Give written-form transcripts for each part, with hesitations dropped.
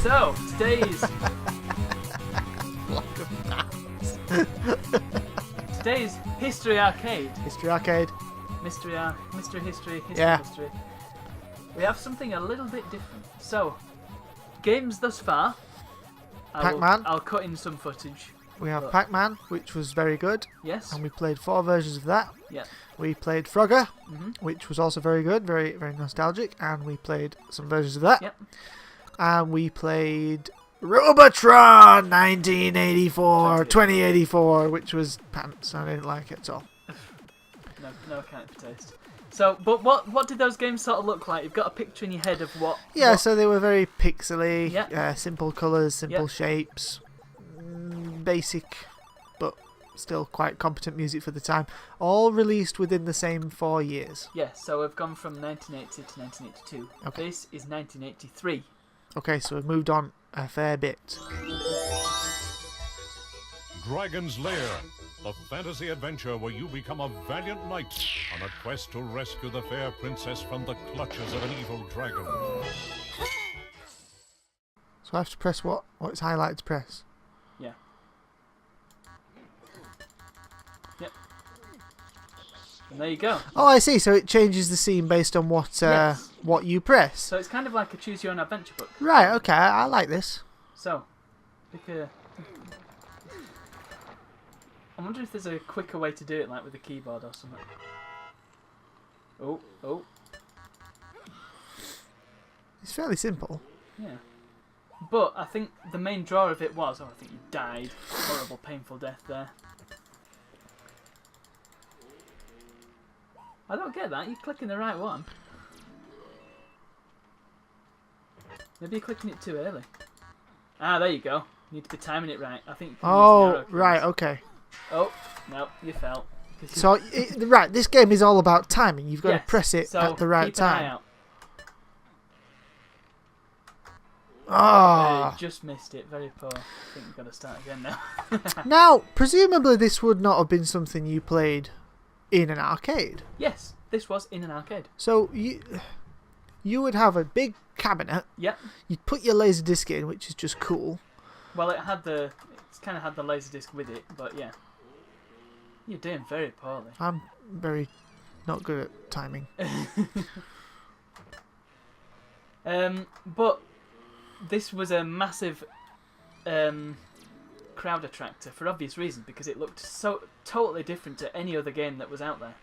So, today's History Arcade. History Arcade. Mystery history. Yeah. History. We have something a little bit different. So, games thus far. Pac-Man. I'll cut in some footage. We have Pac-Man, which was very good. Yes. And we played 4 versions of that. Yeah. We played Frogger, Mm-hmm. which was also very good, very very nostalgic. And we played some versions of that. Yep. And we played Robotron 1984, 2084, which was pants. I didn't like it at all. No account for taste. So, but what did those games sort of look like? You've got a picture in your head of what? Yeah, so they were very pixely, Yeah. simple colours, simple Yep. shapes, basic, but still quite competent music for the time. All released within the same 4 years. Yeah, so we've gone from 1980 to 1982. Okay. This is 1983. Okay, so we've moved on a fair bit. Dragon's Lair, a fantasy adventure where you become a valiant knight on a quest to rescue the fair princess from the clutches of an evil dragon. So I have to press what? What's highlighted to press? Yeah. Yep. And there you go. Oh, I see. So it changes the scene based on what Yes. what you press. So it's kind of like a choose your own adventure book. Right. Okay. I like this. So, pick a. I wonder if there's a quicker way to do it, like with a keyboard or something. Oh. It's fairly simple. Yeah. But I think the main draw of it was, I think you died. Horrible, painful death there. I don't get that. You're clicking the right one. Maybe you're clicking it too early. Ah, there you go. You need to be timing it right. I think. You can use the Oh, arrow keys. right. Okay. Oh, no, you fell. 'Cause you- So right, this game is all about timing. You've got Yes, to press it so at the right keep an eye time. out. Ah. Just missed it. Very poor. I think we've got to start again now. Now, presumably, this would not have been something you played in an arcade. Yes, this was in an arcade. So you would have a big cabinet. Yep. You'd put your LaserDisc in, which is just cool. Well, it's kind of had the LaserDisc with it, but yeah. You're doing very poorly. I'm very not good at timing. But this was a massive crowd attractor for obvious reasons, because it looked so totally different to any other game that was out there.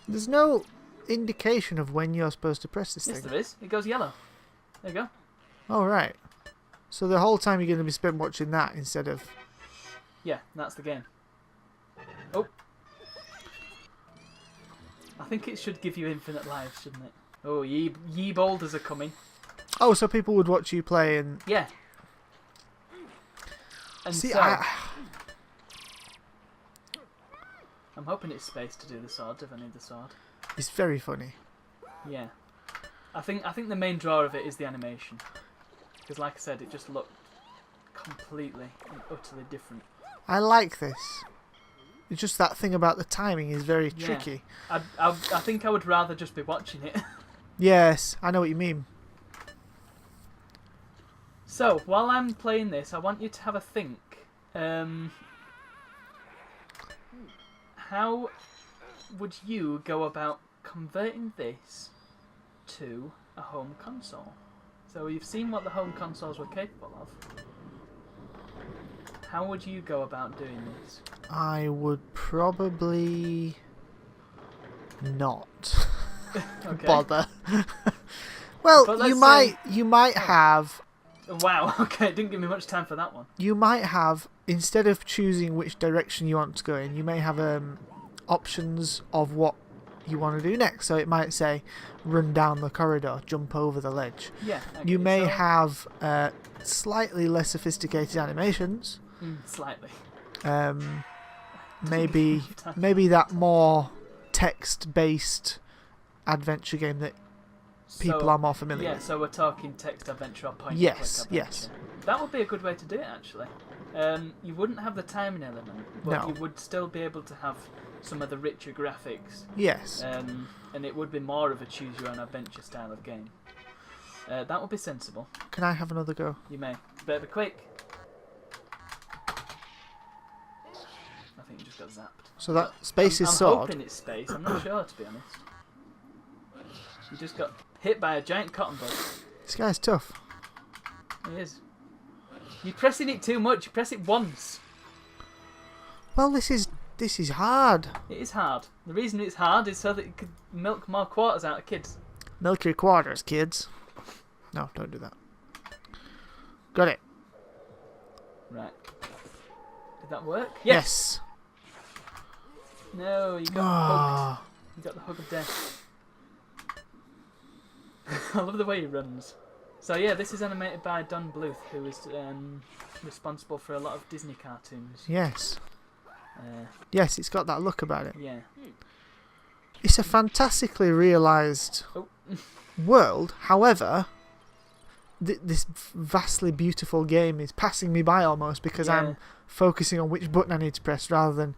There's no indication of when you're supposed to press this Yes, thing. there is. It goes yellow. There you go. Oh, right. So the whole time you're going to be spent watching that instead of... Yeah, that's the game. Oh. I think it should give you infinite lives, shouldn't it? Oh, ye boulders are coming. Oh, so people would watch you play and... Yeah. And See, so, I... I'm hoping it's space to do the sword, if I need the sword. It's very funny. Yeah. I think the main draw of it is the animation. Because like I said, it just looked completely and utterly different. I like this. It's just that thing about the timing is very Yeah. tricky. I think I would rather just be watching it. Yes, I know what you mean. So, while I'm playing this, I want you to have a think. How would you go about converting this to a home console? So you've seen what the home consoles were capable of. How would you go about doing this? I would probably not Okay. bother. Well, But you let's might have Wow, okay, it didn't give me much time for that one. you might have, instead of choosing which direction you want to go in, you may have options of what you want to do next. So it might say run down the corridor, jump over the ledge. Yeah. I You get it. may So- have slightly less sophisticated animations. Slightly. Maybe that more text-based adventure game that people are more familiar Yeah, with. so we're talking text adventure or point Yes, and click yes. adventure. That would be a good way to do it, actually. You wouldn't have the timing element, but No. you would still be able to have some of the richer graphics. Yes. And it would be more of a choose-your-own-adventure style of game. That would be sensible. Can I have another go? You may. Better be quick. I think you just got zapped. So that space is sword. I'm hoping it's space. I'm not sure, to be honest. You just got hit by a giant cotton bud. This guy's tough. He is. You're pressing it too much. You press it once. Well, this is hard. It is hard. The reason it's hard is so that you could milk more quarters out of kids. Milk your quarters, kids. No, don't do that. Got it. Right. Did that work? Yes. No, you got Ah. hugged. You got the hug of death. I love the way he runs. So yeah, this is animated by Don Bluth, who is responsible for a lot of Disney cartoons. Yes. Yes, it's got that look about it. Yeah. It's a fantastically realised world. However, this vastly beautiful game is passing me by almost because I'm focusing on which button I need to press rather than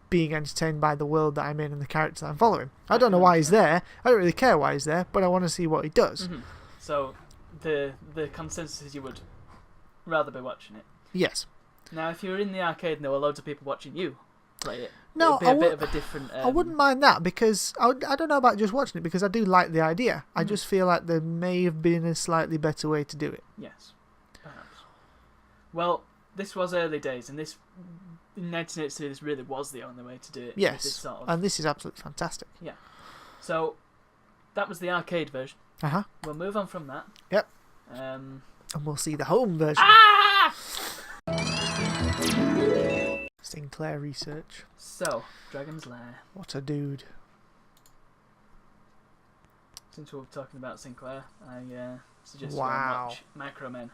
being entertained by the world that I'm in and the character that I'm following. I don't know why he's there. I don't really care why he's there, but I want to see what he does. Mm-hmm. So the consensus is you would rather be watching it. Yes. Now, if you were in the arcade and there were loads of people watching you play it, no, it'd be a bit of a different... I wouldn't mind that because I don't know about just watching it because I do like the idea. I just feel like there may have been a slightly better way to do it. Yes, perhaps. Well, this was early days, and this in 1982 this really was the only way to do it. Yes, this sort of... and this is absolutely fantastic. Yeah. So that was the arcade version. Uh-huh. We'll move on from that. Yep. And we'll see the home version. Ah! Sinclair research. So, Dragon's Lair. What a dude. Since we're talking about Sinclair, I suggest Wow. you all watch Micromen.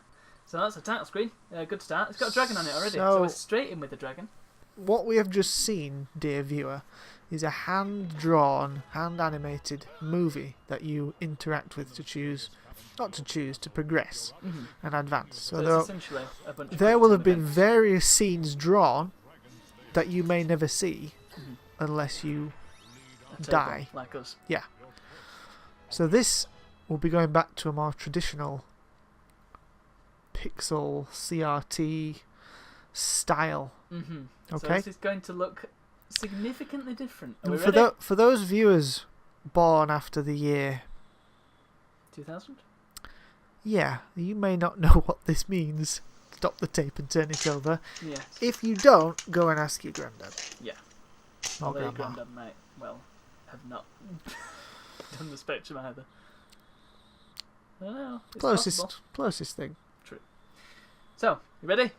So that's the title screen. Good start. It's got a dragon on it already, so we're straight in with the dragon. What we have just seen, dear viewer, is a hand-drawn, hand-animated movie that you interact with to choose, not to choose, to progress and advance. So it's essentially a bunch of there will have been events. various scenes drawn that you may never see unless you die. Like us. Yeah. So this will be going back to a more traditional pixel CRT style. So Okay. this is going to look significantly different. Are we And ready? for those viewers born after the year 2000? Yeah, you may not know what this means. Stop the tape and turn it over. Yes. If you don't, go and ask your granddad. Yeah. Or Although your grandma. granddad might, well, have not done the spectrum either. I don't know. It's possible. Closest thing. True. So, you ready?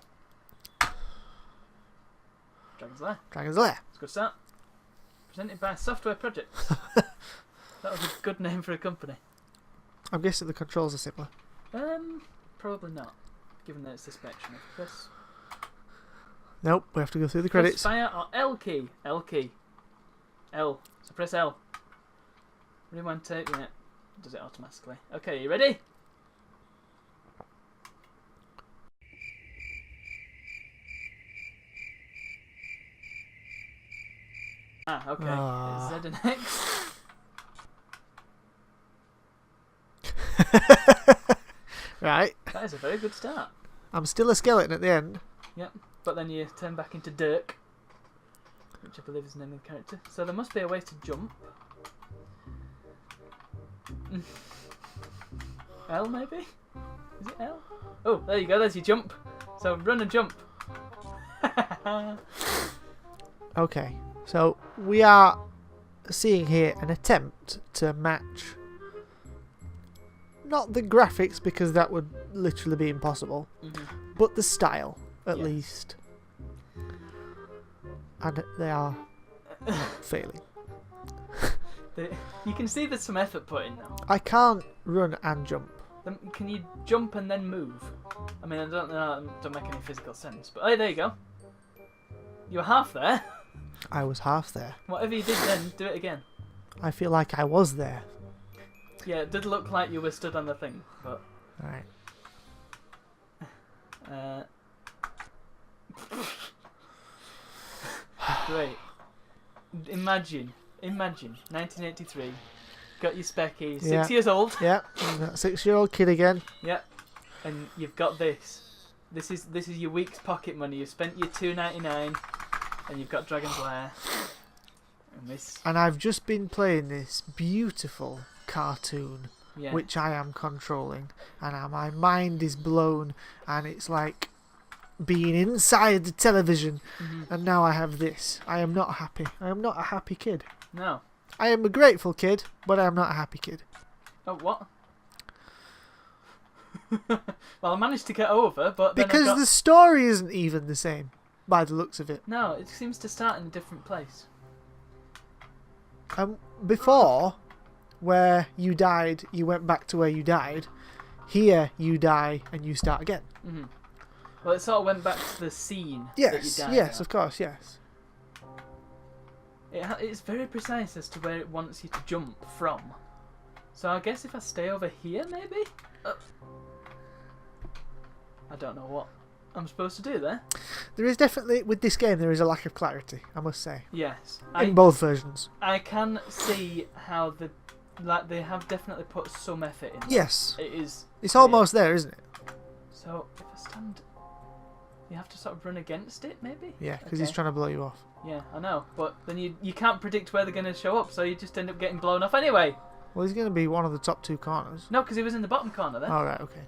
Dragon's Lair. Dragon's Lair. It's a good start. Presented by Software Projects. That was a good name for a company. I'm guessing the controls are similar. Probably not, given that it's the spectrum. Press Nope, we have to go through the credits. fire or L key. L key. L. So press L. Rewind tape. Yeah. Does it automatically. Okay, you ready? Okay. Ah. Z and X. Right. That is a very good start. I'm still a skeleton at the end. Yep. But then you turn back into Dirk, which I believe is the name of the character. So there must be a way to jump. L maybe? Is it L? Oh, there you go. There's your jump. So run and jump. Okay, so we are seeing here an attempt to match not the graphics because that would literally be impossible, but the style at least. And they are failing. You can see there's some effort put in though. I can't run and jump. Then can you jump and then move? I mean, I don't know. It don't make any physical sense. But hey, there you go. You were half there. I was half there. Whatever you did then, do it again. I feel like I was there. Yeah, it did look like you were stood on the thing, but... Right. Great. Imagine, 1983. Got your specky, Yeah. 6 years old. Yep, that 6-year-old kid again. Yep. And you've got this. This is your week's pocket money. You've spent your $2.99, and you've got Dragon's Lair. And I've just been playing this beautiful cartoon, Yeah. which I am controlling, and my mind is blown, and it's like being inside the television. And now I have this. I am not happy. I am not a happy kid. No. I am a grateful kid, but I am not a happy kid. Oh, what? Well, I managed to get over, but then Because the story isn't even the same, by the looks of it. No, it seems to start in a different place. Before, where you died, you went back to where you died. Here, you die and you start again. Well, it sort of went back to the scene that Yes, you died yes, at. of course, yes. It's very precise as to where it wants you to jump from. So I guess if I stay over here, maybe? I don't know what I'm supposed to do there. There is definitely, with this game, there is a lack of clarity, I must say. Yes. In both versions. I can see how they have definitely put some effort in. Yes. It is. It's almost there, isn't it? So if I stand, you have to sort of run against it, maybe? Yeah, because he's trying to blow you off. Yeah, I know. But then you can't predict where they're going to show up, so you just end up getting blown off anyway. Well, he's going to be one of the top 2 corners. No, because he was in the bottom corner there. Alright, okay.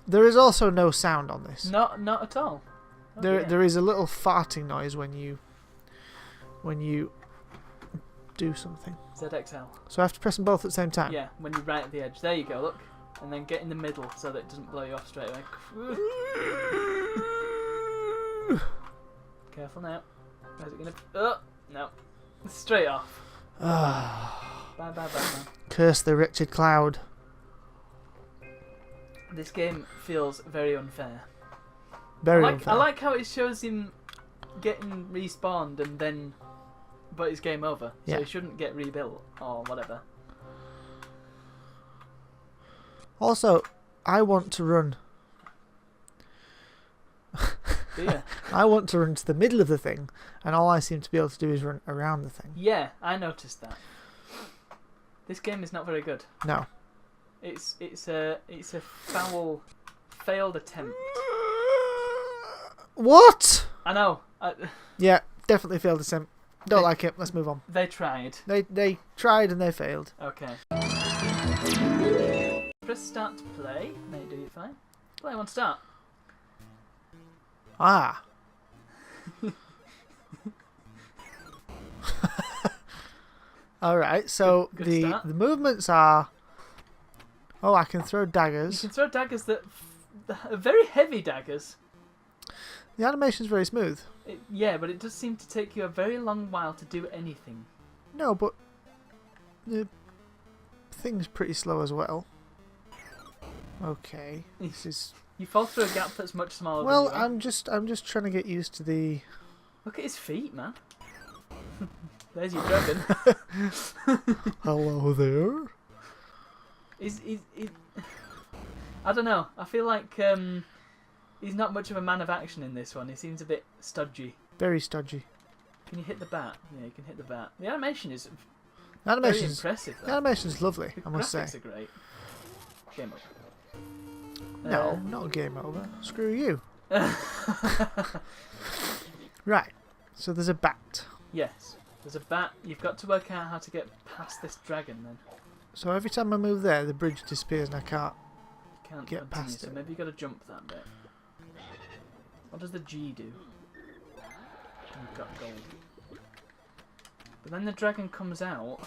There is also no sound on this. Not at all. Oh, dear. There is a little farting noise when you do something. ZXL. So I have to press them both at the same time. Yeah, when you're right at the edge. There you go, look. And then get in the middle so that it doesn't blow you off straight away. Careful now. Where's it gonna... Oh, no. Straight off. Bye, man. Curse the wretched cloud. This game feels very unfair. Very unfair. I like how it shows him getting respawned and then... But it's game over. So Yeah. he shouldn't get rebuilt or whatever. Also, I want to run. Do you? I want to run to the middle of the thing, and all I seem to be able to do is run around the thing. Yeah, I noticed that. This game is not very good. No. It's a failed attempt. What? I know. Yeah, definitely failed attempt. Don't like it. Let's move on. They tried. They tried and they failed. Okay. Press start to play. No, you do it fine. Play on start. Ah. Alright, so Good the start. movements are... Oh, I can throw You daggers. can throw daggers that are very heavy daggers. The animation's very smooth. Yeah, but it does seem to take you a very long while to do anything. No, but the thing's pretty slow as well. Okay, this is... You fall through a gap that's much smaller Well, than you are. I'm just trying to get used to the... Look at his feet, man. There's your dragon. Hello there. He's I don't know. I feel like he's not much of a man of action in this one. He seems a bit stodgy. Very stodgy. Can you hit the bat? Yeah, you can hit the bat. The animation is The very animation's, impressive, the though. animation's lovely, The I must say. graphics are great. Game over. No, not a game over. Screw you. Right, so there's a bat. Yes. There's a bat. You've got to work out how to get past this dragon, then. So every time I move there, the bridge disappears and I can't... You can't Get continue, past so it. maybe you've got to jump that bit. What does the G do? You've got gold. But then the dragon comes out,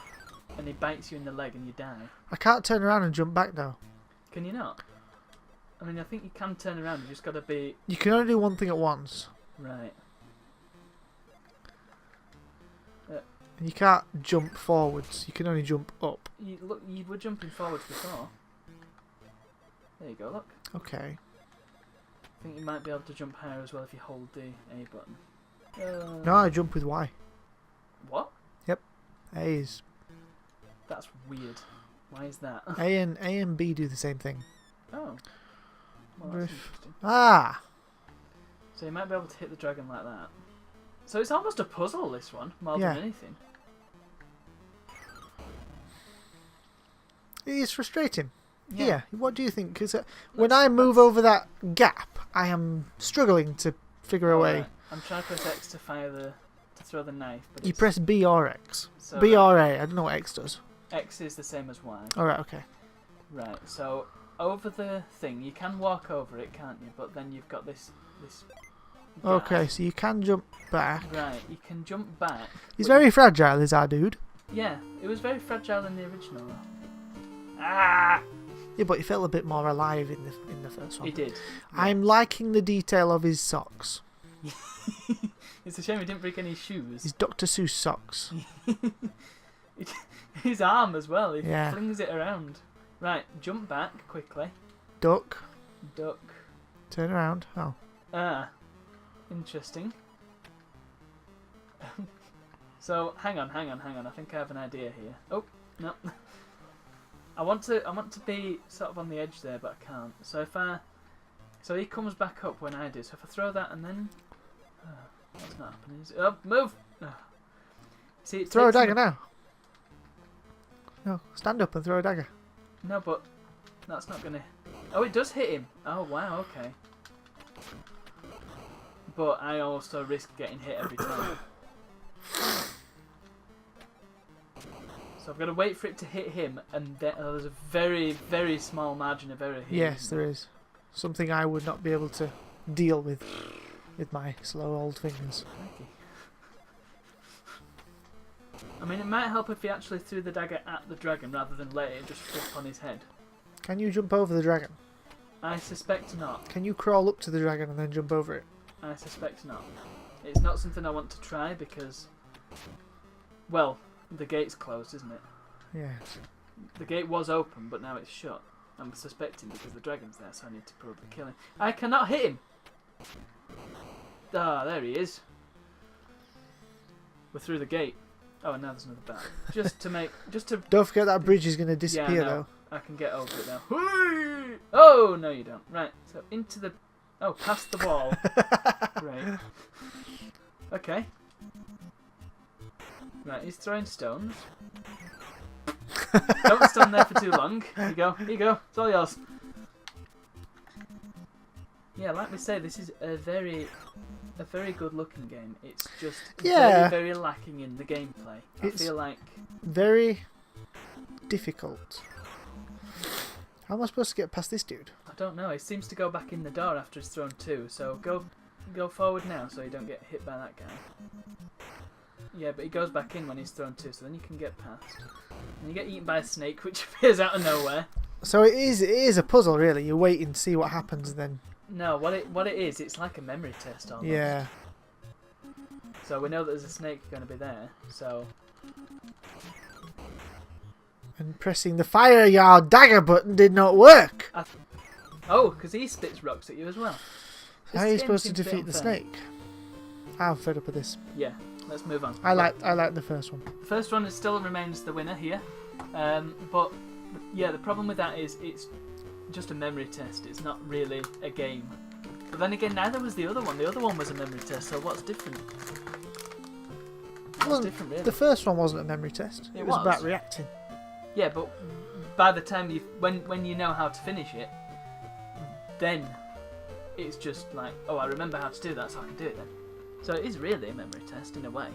and he bites you in the leg and you die. I can't turn around and jump back now. Can you not? I mean, I think you can turn around. You just got to be... You can only do one thing at once. Right. And you can't jump forwards. You can only jump up. Look, you were jumping forwards before. There you go, look. Okay. I think you might be able to jump higher as well if you hold the A button. No, I jump with Y. What? A is... That's weird. Why is that? A and B do the same thing. Oh. Well, Wonder that's if- interesting. Ah! So you might be able to hit the dragon like that. So it's almost a puzzle, this one, more than anything. It is frustrating. Yeah. Yeah. What do you think? Because when I move over that gap, I am struggling to figure a way. Right. I'm trying to press X to throw the knife. But You press B or X. So B or A. I don't know what X does. X is the same as Y. Alright, okay. Right, so over the thing, you can walk over it, can't you? But then you've got this gap. Okay, so you can jump back. Right, you can jump back. He's very fragile, is our dude. Yeah, it was very fragile in the original. Ah! Yeah, but he felt a bit more alive in the first one. He did. I'm liking the detail of his socks. It's a shame he didn't break any shoes. His Dr. Seuss socks. His arm as well, he Yeah. flings it around. Right, jump back quickly. Duck. Duck. Turn around. Oh. Ah, interesting. So, hang on. I think I have an idea here. Oh, no. I want to be sort of on the edge there, but I can't. So he comes back up when I do. So if I throw that and then, that's not happening. Is it? Oh, move! Oh. See, Throw a dagger now. No, stand up and throw a dagger. No, but that's not gonna. Oh, it does hit him. Oh wow, okay. But I also risk getting hit every time. So I've got to wait for it to hit him, and then there's a very, very small margin of error here. Yes, there is. Something I would not be able to deal with my slow old fingers. Crikey. I mean, it might help if he actually threw the dagger at the dragon rather than let it just flip on his head. Can you jump over the dragon? I suspect not. Can you crawl up to the dragon and then jump over it? I suspect not. It's not something I want to try because, well, the gate's closed, isn't it? Yes. The gate was open, but now it's shut. I'm suspecting because the dragon's there, so I need to probably kill him. I cannot hit him! Ah, there he is. We're through the gate. Oh, and now there's another bat. Just to... Don't forget that bridge is going to disappear, yeah, no, though. I can get over it now. Oh, no you don't. Right, so into the... Oh, past the wall. Great. Okay. Right, he's throwing stones. Don't stand there for too long. Here you go. Here you go. It's all yours. Yeah, like we say, this is a very good looking game. It's just very, very lacking in the gameplay. I feel like very difficult. How am I supposed to get past this dude? I don't know. He seems to go back in the door after he's thrown two. So go forward now, so you don't get hit by that guy. Yeah, but he goes back in when he's thrown two, so then you can get past. And you get eaten by a snake, which appears out of nowhere. So it is a puzzle, really. You're waiting to see what happens, and then. No, what it is, it's like a memory test almost. Yeah. So we know that there's a snake going to be there, so... And pressing the fire yard dagger button did not work. Oh, because he spits rocks at you as well. How are you supposed to defeat the snake? I'm fed up with this. Yeah, let's move on. I like the first one. The first one still remains the winner here. But yeah, the problem with that is it's just a memory test. It's not really a game. But then again, neither was the other one. The other one was a memory test, so what's different? What's different, really? The first one wasn't a memory test. It was about reacting. Yeah, but by the time when you know how to finish it, then it's just like, oh, I remember how to do that, so I can do it then. So it is really a memory test in a way.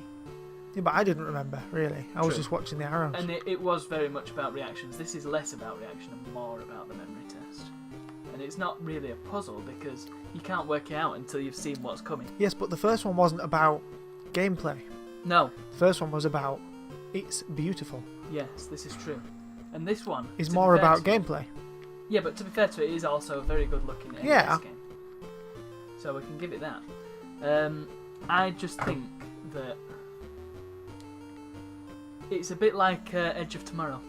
Yeah, but I didn't remember, really. I was just watching the arrows. And it was very much about reactions. This is less about reaction and more about the memory test. And it's not really a puzzle because you can't work it out until you've seen what's coming. Yes, but the first one wasn't about gameplay. No. The first one was about it's beautiful. Yes, this is true. And this one is more about gameplay. Yeah, but to be fair to it, it is also a very good looking FPS game. So we can give it that. I just think that it's a bit like Edge of Tomorrow.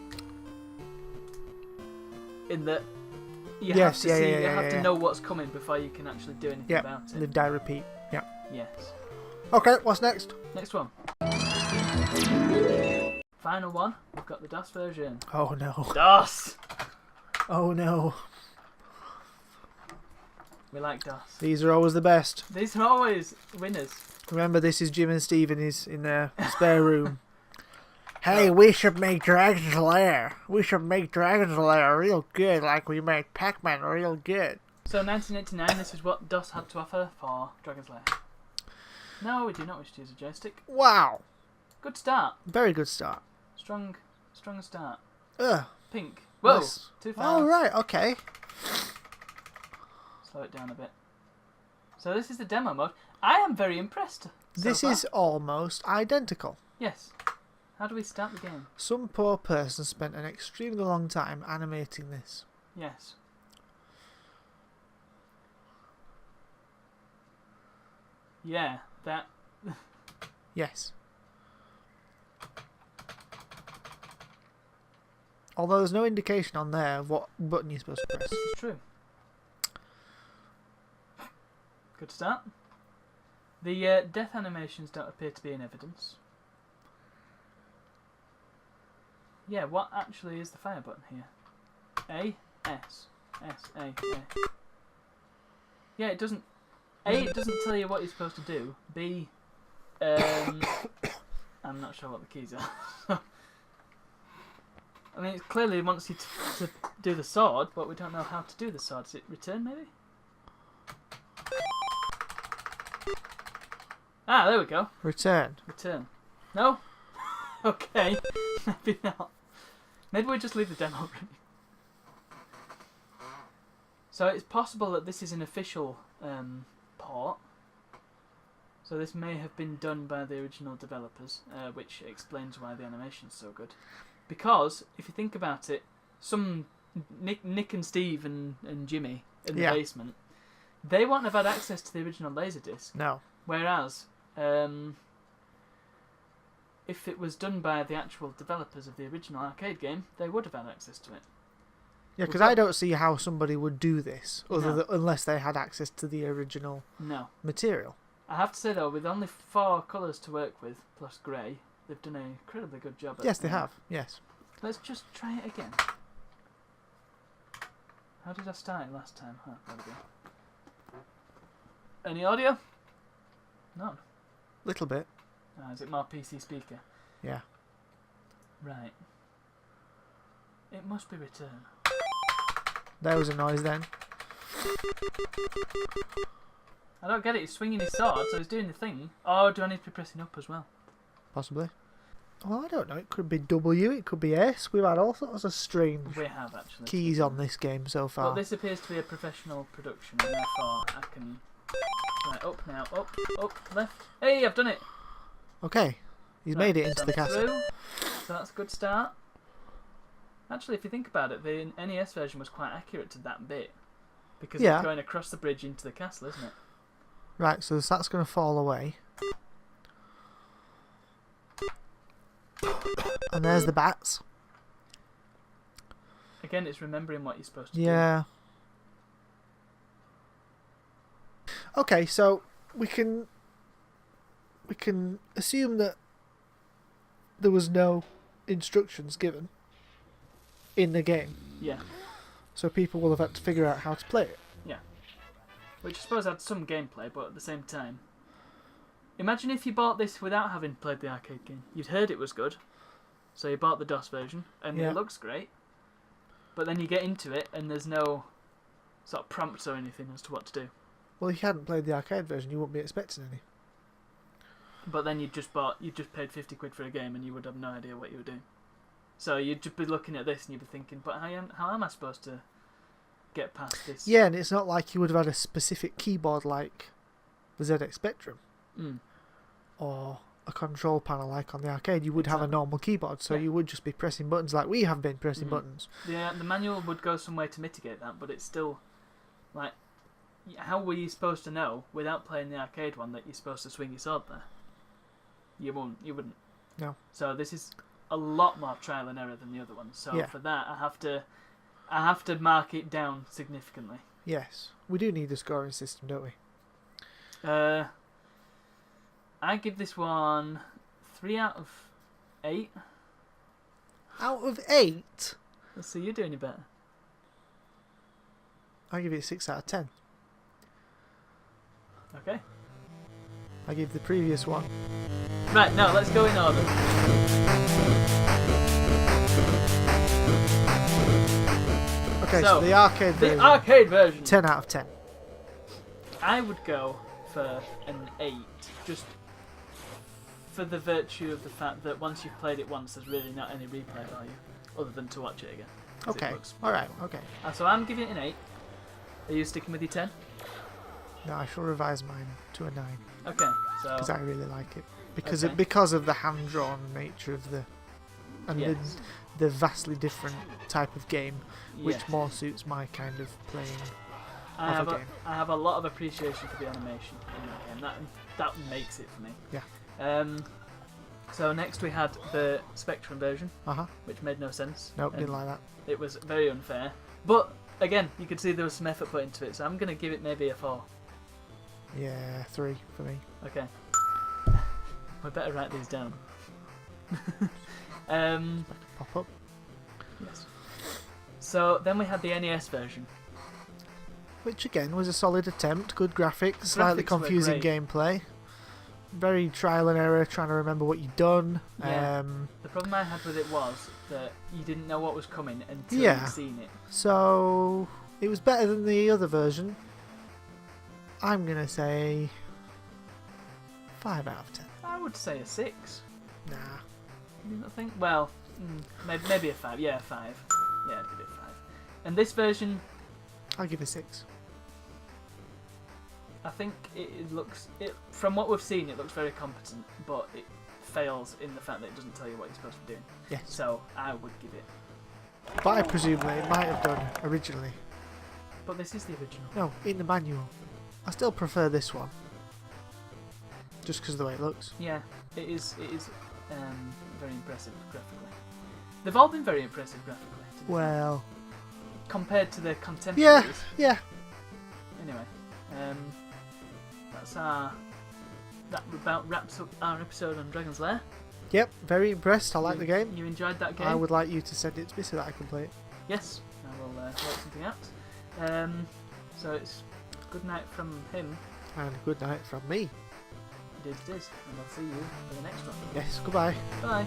In that you have to you have to know what's coming before you can actually do anything about it. Live, die, repeat. Yeah. Yes. Okay, what's next? Next one. Final one. We've got the DOS version. Oh no. DOS! Oh no. We like DOS. These are always the best. These are always winners. Remember, this is Jim and Steve in their spare room. Hey, we should make Dragon's Lair. We should make Dragon's Lair real good, like we made Pac-Man real good. So 1989, this is what DOS had to offer for Dragon's Lair. No, we do not wish to use a joystick. Wow. Good start. Very good start. Strong start. Ugh. Pink. Whoa, Nice. too fast. Oh, right, okay. Slow it down a bit. So this is the demo mode. I am very impressed. This is almost identical. Yes. How do we start the game? Some poor person spent an extremely long time animating this. Yes. Yeah, that... Yes. Although there's no indication on there of what button you're supposed to press. This is true. Good start. The death animations don't appear to be in evidence. Yeah, what actually is the fire button here? A, S, S, A. Yeah, it doesn't... A, it doesn't tell you what you're supposed to do. B, I'm not sure what the keys are. I mean, it clearly wants you to do the sword, but we don't know how to do the sword. Is it return, maybe? Ah, there we go. Return. Return. No? Okay. Maybe not. Maybe we just leave the demo running. So it's possible that this is an official port. So this may have been done by the original developers, which explains why the animation's so good. Because, if you think about it, some Nick and Steve and Jimmy in the basement, they won't have had access to the original LaserDisc. No. Whereas, if it was done by the actual developers of the original arcade game, they would have had access to it. Yeah, because I don't see how somebody would do this unless they had access to the original material. I have to say, though, with only 4 colours to work with, plus grey, they've done an incredibly good job at it. Yes, they have. Yes. Let's just try it again. How did I start it last time? Oh, there we go. Any audio? None. Little bit. Is it more PC speaker? Yeah. Right. It must be return. There was a noise then. I don't get it. He's swinging his sword, so he's doing the thing. Oh, do I need to be pressing up as well? Possibly. Well, I don't know. It could be W, it could be S. We've had all sorts of strange We have, actually. keys on this game so far. But this appears to be a professional production, and therefore I can... Right, up now. Up, left. Hey, I've done it! Okay. He's made it into the castle. Through. So that's a good start. Actually, if you think about it, the NES version was quite accurate to that bit. Because it's going across the bridge into the castle, isn't it? Right, so that's going to fall away. And there's the bats. Again, it's remembering what you're supposed to do. Yeah. Okay, so we can assume that there was no instructions given in the game. Yeah. So people will have had to figure out how to play it. Yeah. Which I suppose had some gameplay, but at the same time... Imagine if you bought this without having played the arcade game. You'd heard it was good, so you bought the DOS version, and it looks great. But then you get into it, and there's no sort of prompts or anything as to what to do. Well, if you hadn't played the arcade version, you wouldn't be expecting any. But then you just paid 50 quid for a game, and you would have no idea what you were doing. So you'd just be looking at this, and you'd be thinking, but how am I supposed to get past this? Yeah, and it's not like you would have had a specific keyboard like the ZX Spectrum. Or a control panel like on the arcade. You would have a normal keyboard, so you would just be pressing buttons like we have been pressing buttons. Yeah, the manual would go some way to mitigate that, but it's still like, how were you supposed to know without playing the arcade one that you're supposed to swing your sword there? You wouldn't. No. So this is a lot more trial and error than the other one. So for that, I have to mark it down significantly. Yes, we do need a scoring system, don't we? I give this one 3 out of 8. Out of 8? Let's see, you're doing it better. I give it 6 out of 10. Okay. I gave the previous one. Right, now let's go in order. Okay, so the arcade version. The arcade version. 10 out of 10. I would go for an 8, just for the virtue of the fact that once you've played it once, there's really not any replay value, other than to watch it again. Okay, alright, okay. So I'm giving it an 8. Are you sticking with your 10? No, I shall revise mine to a 9. Okay, so... Because I really like it. Because Okay. because of the hand-drawn nature of the... And Yes. the vastly different type of game, which Yes. more suits my kind of playing I of have a a, game. I have a lot of appreciation for the animation in that game. That makes it for me. Yeah. So next we had the Spectrum version, Uh-huh. which made no sense. Nope, and didn't like that. It was very unfair. But again, you could see there was some effort put into it, so I'm going to give it maybe a 4. Yeah, 3 for me. Okay. We better write these down. Pop up. Yes. So then we had the NES version. Which again was a solid attempt. Good graphics, slightly Graphics were confusing great. gameplay. Very trial and error, trying to remember what you'd done. Yeah. The problem I had with it was that you didn't know what was coming until Yeah. you'd seen it. So it was better than the other version. I'm gonna say 5 out of 10. I would say a 6. Nah. You not think? Well, maybe a 5. Yeah, a 5. Yeah, I'd give it a 5. And this version, I'll give it 6. I think it looks... From what we've seen, it looks very competent, but it fails in the fact that it doesn't tell you what you're supposed to be doing. Yes. So I would give it. But I presume that it might have done originally. But this is the original. No, in the manual. I still prefer this one. Just because of the way it looks. Yeah, it is very impressive graphically. They've all been very impressive graphically. To be fair. Well, Compared to their contemporaries. yeah. Anyway, that's that about wraps up our episode on Dragon's Lair. Yep, very impressed. I like You- the game. You enjoyed that game? I would like you to send it to me so that I can play it. Yes, I will work something out. So it's good night from him. And good night from me. It is, and I'll see you for the next one. Yes, goodbye. Bye.